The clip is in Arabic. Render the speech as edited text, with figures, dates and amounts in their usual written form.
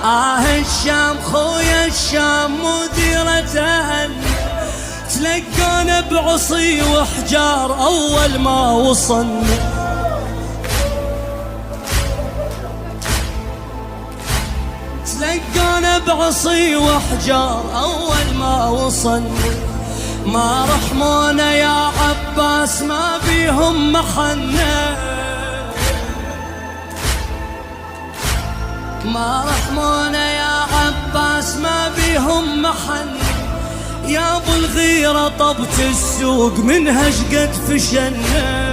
الشام خويا الشام مديرة أهل تلقانا بعصي وحجار أول ما وصلنا. تلقانا بعصي وحجار أول ما وصلنا. ما رحمونا يا عباس ما بيهم محنة، ما رحمونا يا عباس ما بيهم محنة. يا ابو الغيرة طبت السوق منها شقد فشلنا.